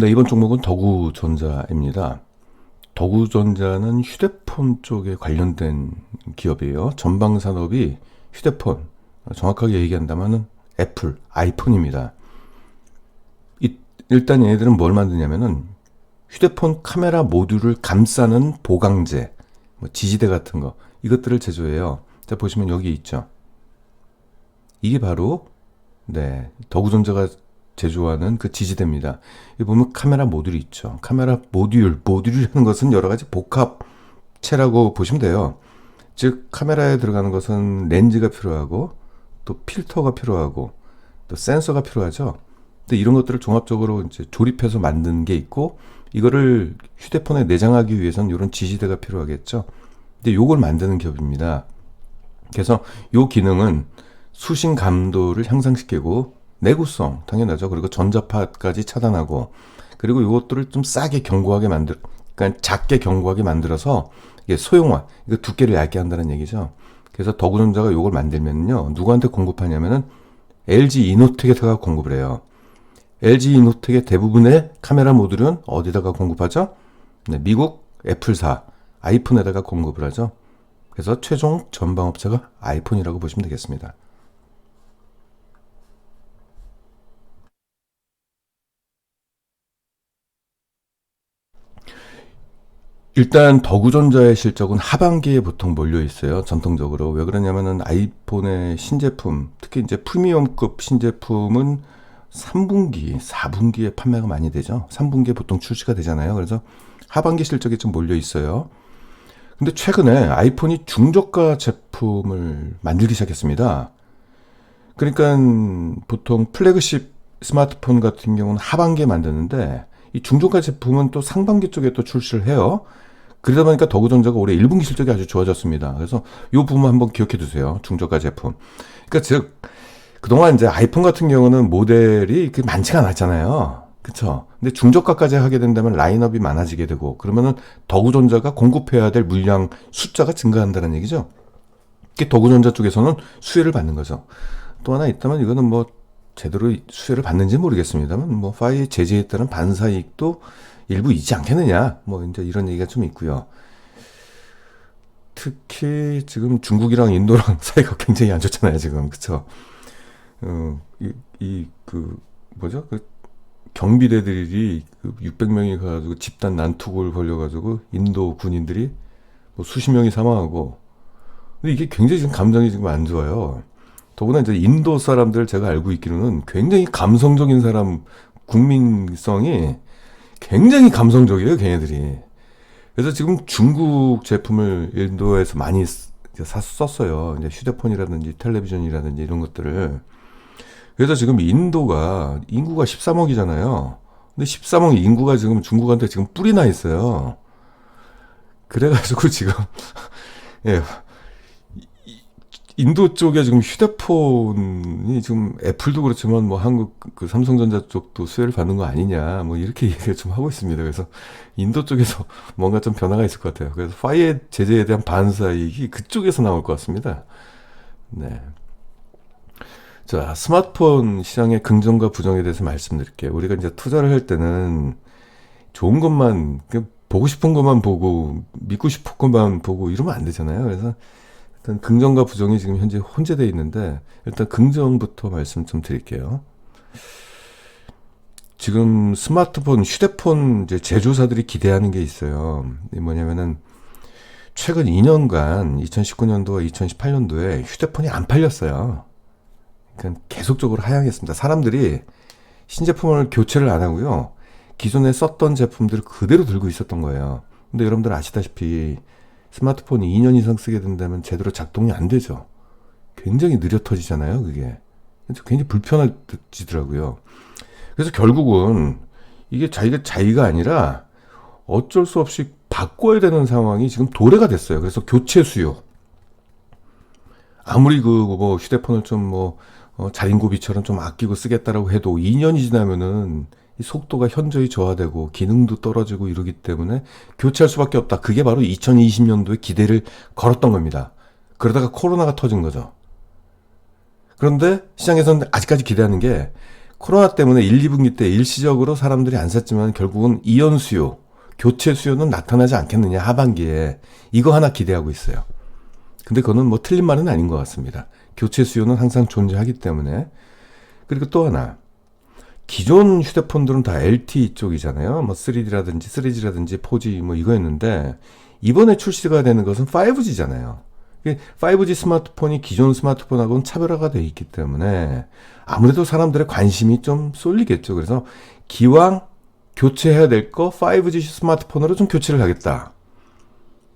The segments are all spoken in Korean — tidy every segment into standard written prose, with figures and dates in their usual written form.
네, 이번 종목은 더구전자입니다. 더구전자는 휴대폰 쪽에 관련된 기업이에요. 전방 산업이 휴대폰, 정확하게 얘기한다면 애플, 아이폰입니다. 일단 얘네들은 뭘 만드냐면은 휴대폰 카메라 모듈을 감싸는 보강제, 지지대 같은 거, 이것들을 제조해요. 자, 보시면 여기 있죠. 이게 바로 더구전자가 제조하는 그 지지대입니다. 여기 보면 카메라 모듈이 있죠. 카메라 모듈이라는 것은 여러 가지 복합체라고 보시면 돼요. 즉 카메라에 들어가는 것은 렌즈가 필요하고 또 필터가 필요하고 또 센서가 필요하죠. 근데 이런 것들을 종합적으로 이제 조립해서 만든 게 있고, 이거를 휴대폰에 내장하기 위해서는 이런 지지대가 필요하겠죠. 근데 요걸 만드는 기업입니다. 그래서 요 기능은 수신 감도를 향상시키고 내구성 당연하죠. 그리고 전자파까지 차단하고, 그리고 이것들을 좀 싸게 견고하게 그러니까 작게 견고하게 만들어서 이게 소형화, 이거 두께를 얇게 한다는 얘기죠. 그래서 더구전자가 이걸 만들면요, 누구한테 공급하냐면은 LG 이노텍에다가 공급을 해요. LG 이노텍의 대부분의 카메라 모듈은 어디다가 공급하죠? 네, 미국 애플사 아이폰에다가 공급을 하죠. 그래서 최종 전방업체가 아이폰이라고 보시면 되겠습니다. 일단 더구전자의 실적은 하반기에 보통 몰려 있어요. 전통적으로. 왜 그러냐면은 아이폰의 신제품, 특히 이제 프리미엄급 신제품은 3분기, 4분기에 판매가 많이 되죠. 3분기에 보통 출시가 되잖아요. 그래서 하반기 실적이 좀 몰려 있어요. 근데 최근에 아이폰이 중저가 제품을 만들기 시작했습니다. 그러니까 보통 플래그십 스마트폰 같은 경우는 하반기에 만드는데, 이 중저가 제품은 또 상반기 쪽에 또 출시를 해요. 그러다 보니까 더구전자가 올해 1분기 실적이 아주 좋아졌습니다. 그래서 이 부분 한번 기억해 두세요. 중저가 제품. 그러니까 즉 그동안 이제 아이폰 같은 경우는 모델이 많지가 않았잖아요. 그쵸? 근데 중저가까지 하게 된다면 라인업이 많아지게 되고, 그러면은 더구전자가 공급해야 될 물량 숫자가 증가한다는 얘기죠. 이게 더구전자 쪽에서는 수혜를 받는 거죠. 또 하나 있다면, 이거는 뭐 제대로 수혜를 받는지 모르겠습니다만, 뭐 파이에 제재에 따른 반사이익도 일부 있지 않겠느냐, 뭐 이제 이런 얘기가 좀 있고요. 특히 지금 중국이랑 인도랑 사이가 굉장히 안 좋잖아요, 지금. 그쵸? 뭐죠? 경비대들이 600명이 가가지고 집단 난투를 벌려가지고 인도 군인들이 뭐 수십 명이 사망하고, 근데 이게 굉장히 지금 감정이 지금 안 좋아요. 더구나 이제 인도 사람들 제가 알고 있기로는 굉장히 감성적인 사람, 국민성이 굉장히 감성적이에요, 걔네들이. 그래서 지금 중국 제품을 인도에서 많이 썼어요. 이제 휴대폰이라든지 텔레비전이라든지 이런 것들을. 그래서 지금 인도가 인구가 13억이잖아요. 근데 13억 인구가 지금 중국한테 지금 뿔이 나 있어요. 그래가지고 지금 예, 인도 쪽에 지금 휴대폰이 지금 애플도 그렇지만 뭐 한국 그 삼성전자 쪽도 수혜를 받는 거 아니냐, 뭐 이렇게 얘기를 좀 하고 있습니다. 그래서 인도 쪽에서 뭔가 좀 변화가 있을 것 같아요. 그래서 파이의 제재에 대한 반사이익이 그쪽에서 나올 것 같습니다. 네. 자, 스마트폰 시장의 긍정과 부정에 대해서 말씀드릴게요. 우리가 이제 투자를 할 때는 좋은 것만, 보고 싶은 것만 보고, 믿고 싶은 것만 보고 이러면 안 되잖아요. 그래서 일단 긍정과 부정이 지금 현재 혼재되어 있는데, 일단 긍정부터 말씀 좀 드릴게요. 지금 스마트폰, 휴대폰 이제 제조사들이 기대하는 게 있어요. 뭐냐면은, 최근 2년간, 2019년도와 2018년도에 휴대폰이 안 팔렸어요. 그러니까 계속적으로 하향했습니다. 사람들이 신제품을 교체를 안 하고요, 기존에 썼던 제품들을 그대로 들고 있었던 거예요. 근데 여러분들 아시다시피 스마트폰이 2년 이상 쓰게 된다면 제대로 작동이 안 되죠. 굉장히 느려 터지잖아요, 그게. 굉장히 불편해지더라고요. 그래서 결국은 이게 자기가 아니라 어쩔 수 없이 바꿔야 되는 상황이 지금 도래가 됐어요. 그래서 교체 수요. 아무리 뭐 휴대폰을 좀 자린고비처럼 좀 아끼고 쓰겠다라고 해도 2년이 지나면은 이 속도가 현저히 저하되고 기능도 떨어지고 이러기 때문에 교체할 수밖에 없다. 그게 바로 2020년도에 기대를 걸었던 겁니다. 그러다가 코로나가 터진 거죠. 그런데 시장에서는 아직까지 기대하는 게, 코로나 때문에 1, 2분기 때 일시적으로 사람들이 안 샀지만 결국은 이연 수요, 교체 수요는 나타나지 않겠느냐 하반기에 이거 하나 기대하고 있어요. 근데 그거는 뭐 틀린 말은 아닌 것 같습니다. 교체 수요는 항상 존재하기 때문에. 그리고 또 하나, 기존 휴대폰들은 다 LTE 쪽이잖아요. 뭐 3D라든지 3G라든지 4G 뭐 이거였는데 이번에 출시가 되는 것은 5G잖아요. 5G 스마트폰이 기존 스마트폰하고는 차별화가 되어 있기 때문에 아무래도 사람들의 관심이 좀 쏠리겠죠. 그래서 기왕 교체해야 될 거 5G 스마트폰으로 좀 교체를 하겠다.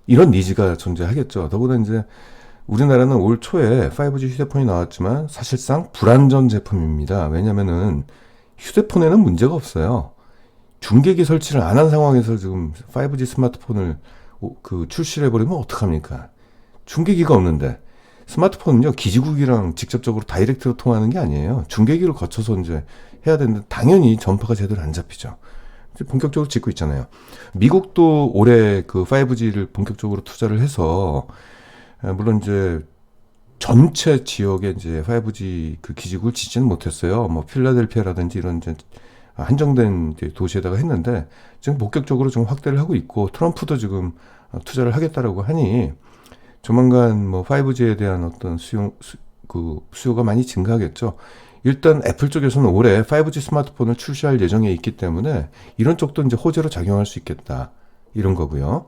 이런 니즈가 존재하겠죠. 더구나 이제 우리나라는 올 초에 5G 휴대폰이 나왔지만 사실상 불안전 제품입니다. 왜냐면은 휴대폰에는 문제가 없어요. 중계기 설치를 안 한 상황에서 지금 5G 스마트폰을 출시를 해버리면 어떡합니까? 중계기가 없는데. 스마트폰은요, 기지국이랑 직접적으로 다이렉트로 통하는 게 아니에요. 중계기를 거쳐서 이제 해야 되는데 당연히 전파가 제대로 안 잡히죠. 본격적으로 짓고 있잖아요. 미국도 올해 그 5G를 본격적으로 투자를 해서 물론 이제 전체 지역에 이제 5G 그 기지국을 짓지는 못했어요. 뭐 필라델피아라든지 이런 이제 한정된 이제 도시에다가 했는데 지금 본격적으로 좀 확대를 하고 있고 트럼프도 지금 투자를 하겠다라고 하니 조만간 뭐 5G에 대한 어떤 수요가 많이 증가하겠죠. 일단 애플 쪽에서는 올해 5G 스마트폰을 출시할 예정에 있기 때문에 이런 쪽도 이제 호재로 작용할 수 있겠다. 이런 거고요.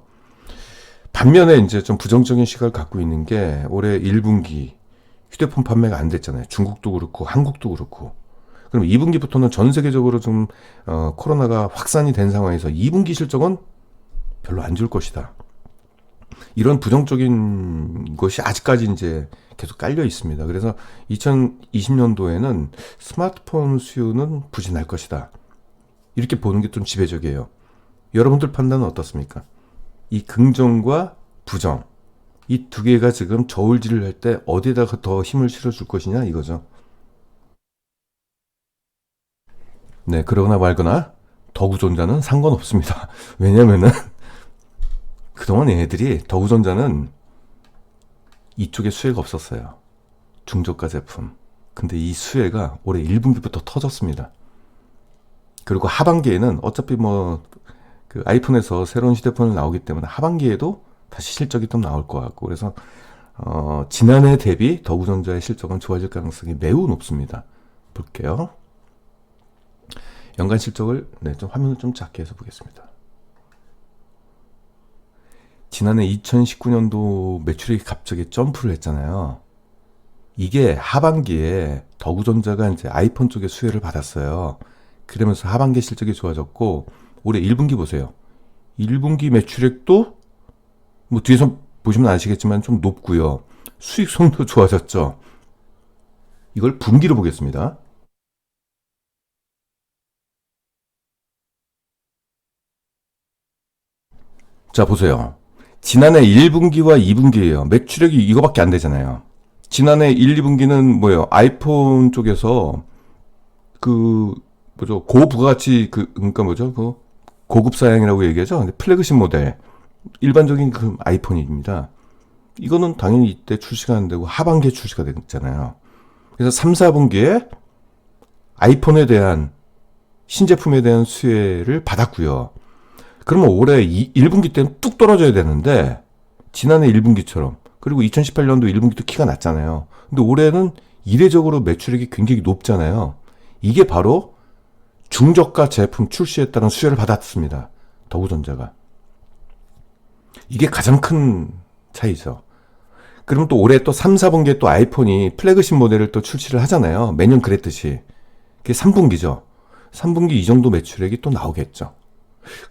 반면에 이제 좀 부정적인 시각을 갖고 있는 게 올해 1분기 휴대폰 판매가 안 됐잖아요. 중국도 그렇고 한국도 그렇고. 그럼 2분기부터는 전 세계적으로 좀 코로나가 확산이 된 상황에서 2분기 실적은 별로 안 좋을 것이다. 이런 부정적인 것이 아직까지 이제 계속 깔려 있습니다. 그래서 2020년도에는 스마트폰 수요는 부진할 것이다. 이렇게 보는 게 좀 지배적이에요. 여러분들 판단은 어떻습니까? 이 긍정과 부정, 이 두 개가 지금 저울질을 할 때 어디에다가 더 힘을 실어줄 것이냐 이거죠. 네, 그러거나 말거나 더구전자는 상관없습니다. 왜냐면은 그동안 얘네들이 더구전자는 이쪽에 수혜가 없었어요. 중저가 제품. 근데 이 수혜가 올해 1분기부터 터졌습니다. 그리고 하반기에는 어차피 뭐 그 아이폰에서 새로운 휴대폰이 나오기 때문에 하반기에도 다시 실적이 좀 나올 것 같고 그래서 지난해 대비 더구전자의 실적은 좋아질 가능성이 매우 높습니다. 볼게요. 연간 실적을 좀 화면을 좀 작게 해서 보겠습니다. 지난해 2019년도 매출이 갑자기 점프를 했잖아요. 이게 하반기에 더구전자가 이제 아이폰 쪽에 수혜를 받았어요. 그러면서 하반기 실적이 좋아졌고 올해 1분기 보세요. 1분기 매출액도 뭐 뒤에서 보시면 아시겠지만 좀 높고요. 수익성도 좋아졌죠. 이걸 분기로 보겠습니다. 자, 보세요. 지난해 1분기와 2분기예요. 매출액이 이거밖에 안 되잖아요. 지난해 1, 2분기는 뭐예요? 아이폰 쪽에서 고부가가치 그러니까 고급 사양이라고 얘기하죠. 근데 플래그십 모델 일반적인 그 아이폰입니다. 이거는 당연히 이때 출시가 안 되고 하반기에 출시가 됐잖아요. 그래서 3, 4분기에 아이폰에 대한 신제품에 대한 수혜를 받았고요. 그러면 올해 1분기 때는 뚝 떨어져야 되는데 지난해 1분기처럼 그리고 2018년도 1분기도 키가 낮잖아요. 근데 올해는 이례적으로 매출액이 굉장히 높잖아요. 이게 바로 중저가 제품 출시에 따른 수혜를 받았습니다. 더구전자가. 이게 가장 큰 차이죠. 그럼 또 올해 또 3, 4분기에 또 아이폰이 플래그십 모델을 또 출시를 하잖아요. 매년 그랬듯이. 그게 3분기죠. 3분기 이 정도 매출액이 또 나오겠죠.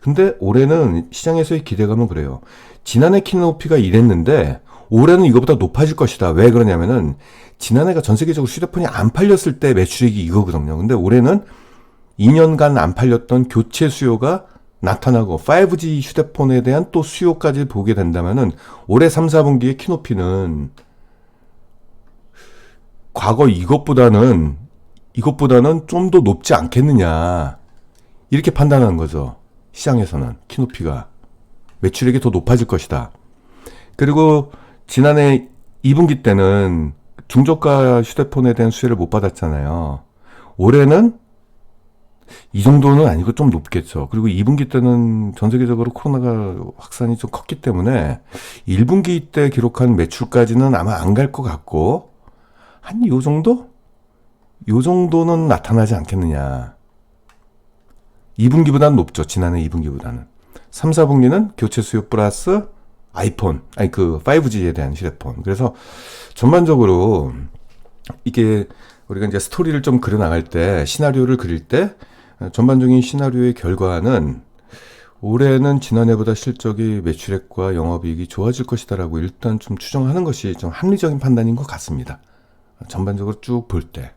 근데 올해는 시장에서의 기대감은 그래요. 지난해 키 높이가 이랬는데 올해는 이거보다 높아질 것이다. 왜 그러냐면은 지난해가 전 세계적으로 휴대폰이 안 팔렸을 때 매출액이 이거거든요. 근데 올해는 2년간 안 팔렸던 교체 수요가 나타나고 5G 휴대폰에 대한 또 수요까지 보게 된다면은 올해 3, 4분기의 키 높이는 과거 이것보다는 좀 더 높지 않겠느냐. 이렇게 판단하는 거죠. 시장에서는 키 높이가 매출액이 더 높아질 것이다. 그리고 지난해 2분기 때는 중저가 휴대폰에 대한 수혜를 못 받았잖아요. 올해는 이 정도는 아니고 좀 높겠죠. 그리고 2분기 때는 전 세계적으로 코로나가 확산이 좀 컸기 때문에 1분기 때 기록한 매출까지는 아마 안 갈 것 같고, 한 요 정도? 요 정도는 나타나지 않겠느냐. 2분기보다는 높죠. 지난해 2분기보다는. 3, 4분기는 교체 수요 플러스 아이폰, 아니 그 5G에 대한 휴대폰. 그래서 전반적으로 이게 우리가 이제 스토리를 좀 그려나갈 때, 시나리오를 그릴 때, 전반적인 시나리오의 결과는 올해는 지난해보다 실적이 매출액과 영업이익이 좋아질 것이다라고 일단 좀 추정하는 것이 좀 합리적인 판단인 것 같습니다. 전반적으로 쭉 볼 때.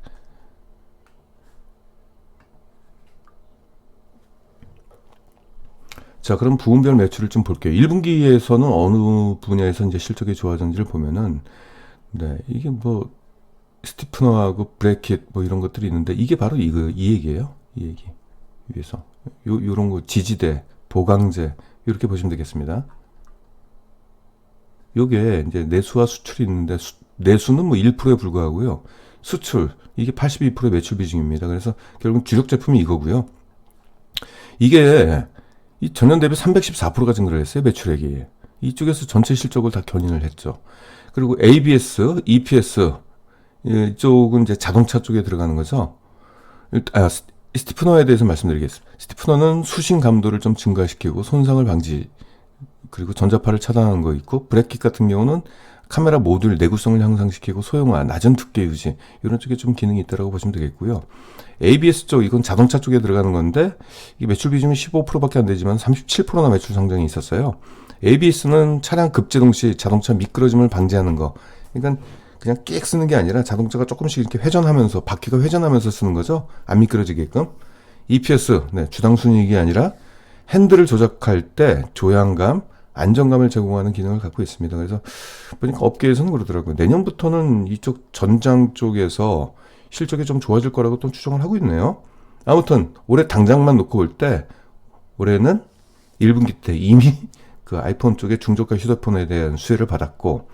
자, 그럼 부분별 매출을 좀 볼게요. 1분기에서는 어느 분야에서 이제 실적이 좋아졌는지를 보면은, 네, 이게 뭐, 스티프너하고 브래킷 뭐 이런 것들이 있는데, 이게 바로 이 얘기예요. 이 얘기. 위에서. 요런 거, 지지대, 보강제, 이렇게 보시면 되겠습니다. 요게 이제 내수와 수출이 있는데, 내수는 뭐 1%에 불과하고요. 수출, 이게 82%의 매출 비중입니다. 그래서 결국 주력 제품이 이거고요. 이게 이 전년 대비 314%가 증가를 했어요, 매출액이. 이쪽에서 전체 실적을 다 견인을 했죠. 그리고 ABS, EPS, 이쪽은 이제 자동차 쪽에 들어가는 거죠. 스티프너에 대해서 말씀드리겠습니다. 스티프너는 수신 감도를 좀 증가시키고 손상을 방지, 그리고 전자파를 차단하는 거 있고, 브래킷 같은 경우는 카메라 모듈 내구성을 향상시키고 소형화, 낮은 두께 유지, 이런 쪽에 좀 기능이 있다고 보시면 되겠고요. ABS 쪽, 이건 자동차 쪽에 들어가는 건데, 이게 매출 비중이 15%밖에 안 되지만 37%나 매출 성장이 있었어요. ABS는 차량 급제동 시 자동차 미끄러짐을 방지하는 거. 그러니까 그냥 끽 쓰는 게 아니라 자동차가 조금씩 이렇게 회전하면서, 바퀴가 회전하면서 쓰는 거죠. 안 미끄러지게끔. EPS, 네, 주당 순이익이 아니라 핸들을 조작할 때 조향감, 안정감을 제공하는 기능을 갖고 있습니다. 그래서 보니까 업계에서는 그러더라고요. 내년부터는 이쪽 전장 쪽에서 실적이 좀 좋아질 거라고 또 추정을 하고 있네요. 아무튼 올해 당장만 놓고 볼 때 올해는 1분기 때 이미 그 아이폰 쪽에 중저가 휴대폰에 대한 수혜를 받았고,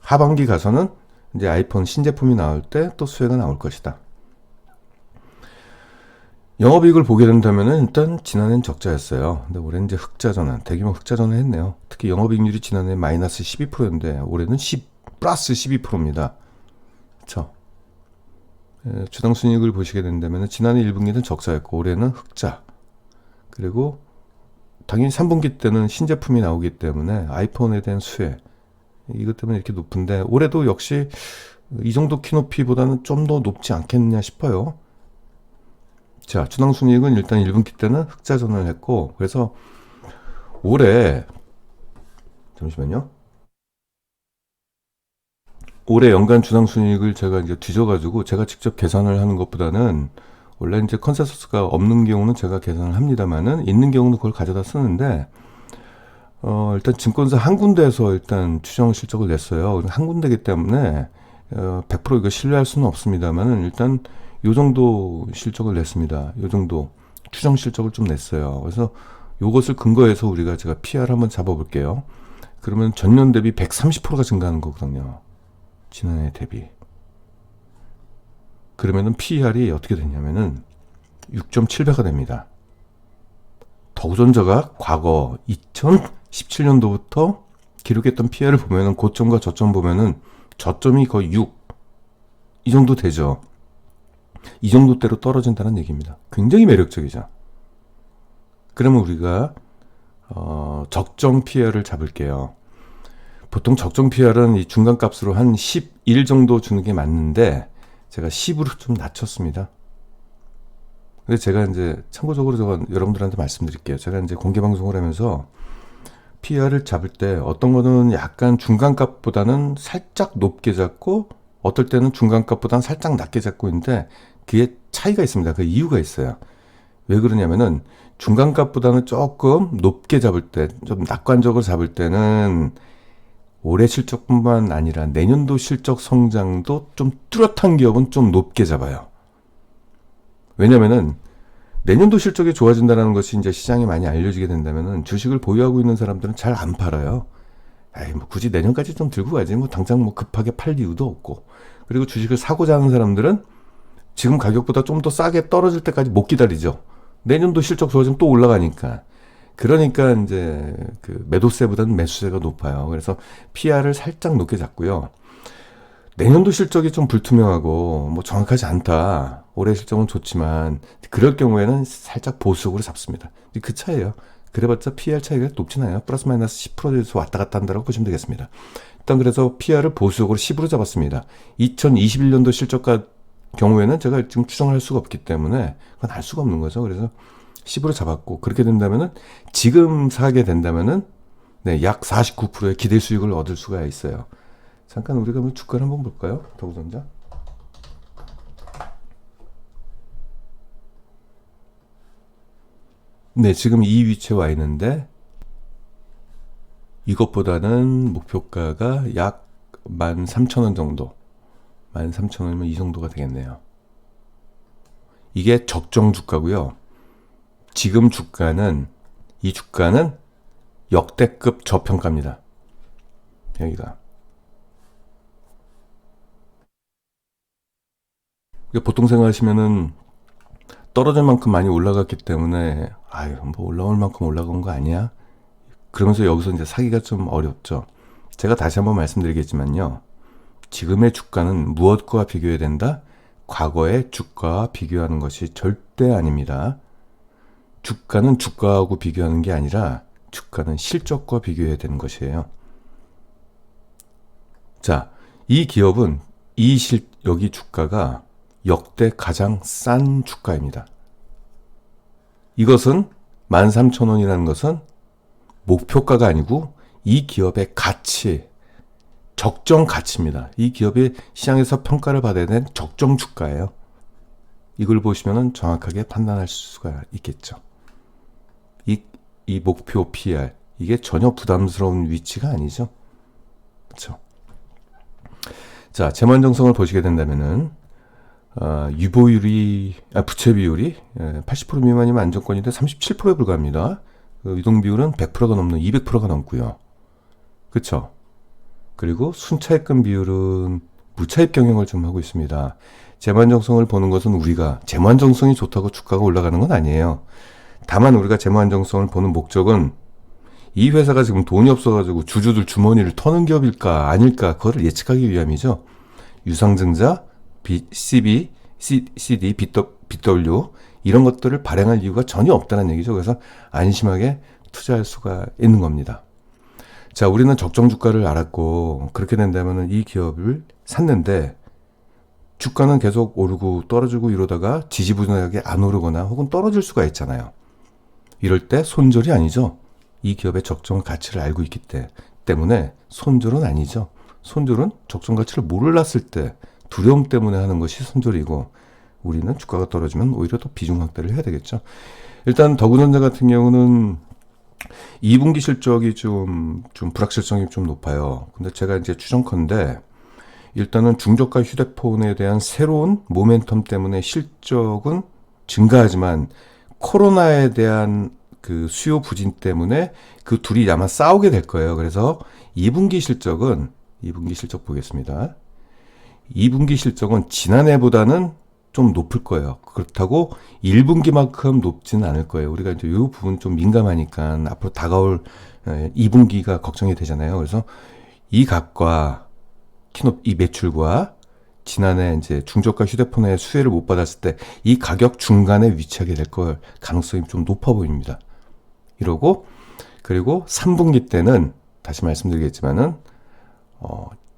하반기 가서는 이제 아이폰 신제품이 나올 때 또 수혜가 나올 것이다. 영업이익을 보게 된다면은 일단 지난해는 적자였어요. 근데 올해는 이제 흑자 전환, 대규모 흑자 전환을 했네요. 특히 영업이익률이 지난해 마이너스 12%였는데 올해는 플러스 12%입니다. 그렇죠? 주당 순이익을 보시게 된다면은 지난해 1분기는 적자였고 올해는 흑자. 그리고 당연히 3분기 때는 신제품이 나오기 때문에 아이폰에 대한 수혜, 이것 때문에 이렇게 높은데, 올해도 역시 이 정도 키높이보다는 좀 더 높지 않겠냐 싶어요. 자, 주당 순이익은 일단 1분기 때는 흑자 전환을 했고, 그래서 올해, 잠시만요. 올해 연간 주당 순이익을 제가 이제 뒤져가지고 제가 직접 계산을 하는 것보다는, 원래 이제 컨센서스가 없는 경우는 제가 계산을 합니다만은, 있는 경우는 그걸 가져다 쓰는데, 일단 증권사 한 군데에서 일단 추정 실적을 냈어요. 한 군데이기 때문에 100% 이거 신뢰할 수는 없습니다만은, 일단 요 정도 실적을 냈습니다. 요 정도 추정 실적을 좀 냈어요. 그래서 요것을 근거해서 제가 PR을 한번 잡아볼게요. 그러면 전년 대비 130%가 증가하는 거거든요. 지난해 대비. 그러면은 PR이 어떻게 되냐면은 6.7배가 됩니다. 더우전자가 과거 2017년도부터 기록했던 PR을 보면은 고점과 저점 보면은 저점이 거의 6, 이 정도 되죠. 이 정도대로 떨어진다는 얘기입니다. 굉장히 매력적이죠. 그러면 우리가 적정 PR을 잡을게요. 보통 적정 PR은 이 중간값으로 한 11 정도 주는 게 맞는데, 제가 10으로 좀 낮췄습니다. 근데 제가 이제 참고적으로 여러분들한테 말씀드릴게요. 제가 이제 공개 방송을 하면서 PR을 잡을 때 어떤 거는 약간 중간값보다는 살짝 높게 잡고, 어떨 때는 중간값보다는 살짝 낮게 잡고 있는데, 그게 차이가 있습니다. 그 이유가 있어요. 왜 그러냐면은 중간값보다는 조금 높게 잡을 때, 좀 낙관적으로 잡을 때는 올해 실적뿐만 아니라 내년도 실적 성장도 좀 뚜렷한 기업은 좀 높게 잡아요. 왜냐면은 내년도 실적이 좋아진다는 것이 이제 시장에 많이 알려지게 된다면은 주식을 보유하고 있는 사람들은 잘 안 팔아요. 뭐 굳이 내년까지 좀 들고 가지, 뭐 당장 뭐 급하게 팔 이유도 없고. 그리고 주식을 사고자 하는 사람들은 지금 가격보다 좀 더 싸게 떨어질 때까지 못 기다리죠. 내년도 실적 좋아지면 또 올라가니까. 그러니까 이제 그 매도세보다는 매수세가 높아요. 그래서 PR을 살짝 높게 잡고요. 내년도 실적이 좀 불투명하고 뭐 정확하지 않다. 올해 실적은 좋지만 그럴 경우에는 살짝 보수적으로 잡습니다. 그 차이예요. 그래봤자 PR 차이가 높진 않아요. 플러스 마이너스 10%에서 왔다 갔다 한다고 보시면 되겠습니다. 일단 그래서 PR을 보수적으로 10으로 잡았습니다. 2021년도 실적과 경우에는 제가 지금 추정을 할 수가 없기 때문에 그건 알 수가 없는 거죠. 그래서 10으로 잡았고, 그렇게 된다면은 지금 사게 된다면은 네, 약 49%의 기대 수익을 얻을 수가 있어요. 잠깐 우리가 한번 주가를 한번 볼까요? 더우전자. 네, 지금 이 위치에 와 있는데 이것보다는 목표가가 약 13,000원 정도, 13,000원이면 이 정도가 되겠네요. 이게 적정 주가고요. 지금 주가는, 이 주가는 역대급 저평가입니다. 여기가. 보통 생각하시면은 떨어질 만큼 많이 올라갔기 때문에 아유 뭐 올라올 만큼 올라간 거 아니야? 그러면서 여기서 이제 사기가 좀 어렵죠. 제가 다시 한번 말씀드리겠지만요. 지금의 주가는 무엇과 비교해야 된다? 과거의 주가와 비교하는 것이 절대 아닙니다. 주가는 주가하고 비교하는 게 아니라 주가는 실적과 비교해야 되는 것이에요. 자, 이 기업은 여기 주가가 역대 가장 싼 주가입니다. 이것은 13,000원이라는 것은 목표가가 아니고 이 기업의 가치, 적정 가치입니다. 이 기업이 시장에서 평가를 받아야 되는 적정 주가예요. 이걸 보시면 정확하게 판단할 수가 있겠죠. 이 목표 PR, 이게 전혀 부담스러운 위치가 아니죠. 그렇죠. 자, 재무안정성을 보시게 된다면은 부채 비율이 80% 미만이면 안정권인데 37%에 불과합니다. 유동 비율은 100%가 넘는 200%가 넘고요. 그렇죠. 그리고 순차입금 비율은 무차입 경영을 좀 하고 있습니다. 재무안정성을 보는 것은 우리가 재무안정성이 좋다고 주가가 올라가는 건 아니에요. 다만 우리가 재무안정성을 보는 목적은 이 회사가 지금 돈이 없어가지고 주주들 주머니를 터는 기업일까 아닐까, 그거를 예측하기 위함이죠. 유상증자, CB, CD, BW 이런 것들을 발행할 이유가 전혀 없다는 얘기죠. 그래서 안심하게 투자할 수가 있는 겁니다. 자, 우리는 적정 주가를 알았고, 그렇게 된다면 이 기업을 샀는데 주가는 계속 오르고 떨어지고 이러다가 지지부진하게 안 오르거나 혹은 떨어질 수가 있잖아요. 이럴 때 손절이 아니죠. 이 기업의 적정 가치를 알고 있기 때문에 손절은 아니죠. 손절은 적정 가치를 몰랐을 때 두려움 때문에 하는 것이 손절이고, 우리는 주가가 떨어지면 오히려 더 비중 확대를 해야 되겠죠. 일단 더군전자 같은 경우는 2분기 실적이 좀 불확실성이 좀 높아요. 근데 제가 이제 추정컨대 일단은 중저가 휴대폰에 대한 새로운 모멘텀 때문에 실적은 증가하지만 코로나에 대한 그 수요 부진 때문에 그 둘이 아마 싸우게 될 거예요. 그래서 2분기 실적 보겠습니다. 2분기 실적은 지난해보다는 좀 높을 거예요. 그렇다고 1분기만큼 높지는 않을 거예요. 우리가 이제 이 부분 좀 민감하니까 앞으로 다가올 2분기가 걱정이 되잖아요. 그래서 이 값과 이 매출과 지난해 이제 중저가 휴대폰의 수혜를 못 받았을 때 이 가격 중간에 위치하게 될 걸 가능성이 좀 높아 보입니다. 이러고, 그리고 3분기 때는 다시 말씀드리겠지만은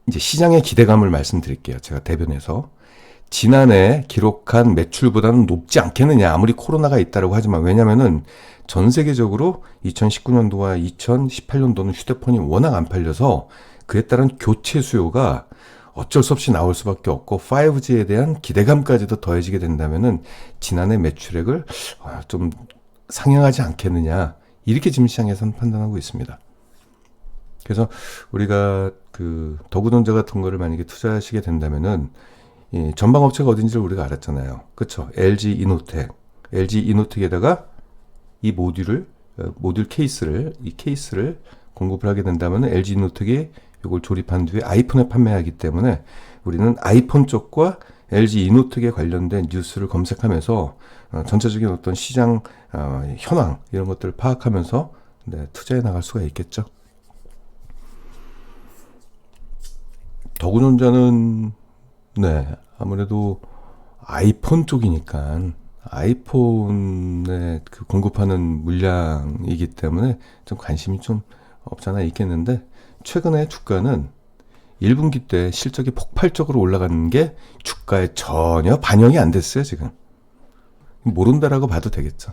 이제 시장의 기대감을 말씀드릴게요. 제가 대변해서 지난해 기록한 매출보다는 높지 않겠느냐, 아무리 코로나가 있다라고 하지만. 왜냐면은 전 세계적으로 2019년도와 2018년도는 휴대폰이 워낙 안 팔려서 그에 따른 교체 수요가 어쩔 수 없이 나올 수밖에 없고, 5G에 대한 기대감까지도 더해지게 된다면은 지난해 매출액을 좀 상향하지 않겠느냐, 이렇게 지금 시장에서는 판단하고 있습니다. 그래서 우리가 그 더구전자 같은 거를 만약에 투자하시게 된다면은 이 전방 업체가 어딘지를 우리가 알았잖아요. 그렇죠? LG 이노텍에다가 이 모듈 케이스를 공급을 하게 된다면 LG 이노텍이 이걸 조립한 뒤에 아이폰에 판매하기 때문에 우리는 아이폰 쪽과 LG 이노텍에 관련된 뉴스를 검색하면서 전체적인 어떤 시장 현황 이런 것들을 파악하면서 네, 투자해 나갈 수가 있겠죠. 더군다나는 네, 아무래도 아이폰 쪽이니까 아이폰에 그 공급하는 물량이기 때문에 좀 관심이 좀 없잖아 있겠는데, 최근에 주가는 1분기 때 실적이 폭발적으로 올라가는 게 주가에 전혀 반영이 안 됐어요, 지금. 모른다라고 봐도 되겠죠.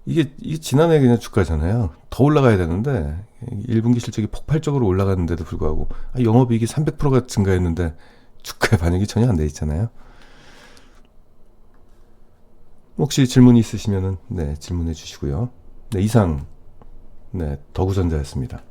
이게 지난해 그냥 주가잖아요. 더 올라가야 되는데 1분기 실적이 폭발적으로 올라갔는데도 불구하고 영업이익이 300%가 증가했는데 주가에 반영이 전혀 안 돼 있잖아요. 혹시 질문이 있으시면은 네, 질문해 주시고요. 네, 이상 네, 더구전자였습니다.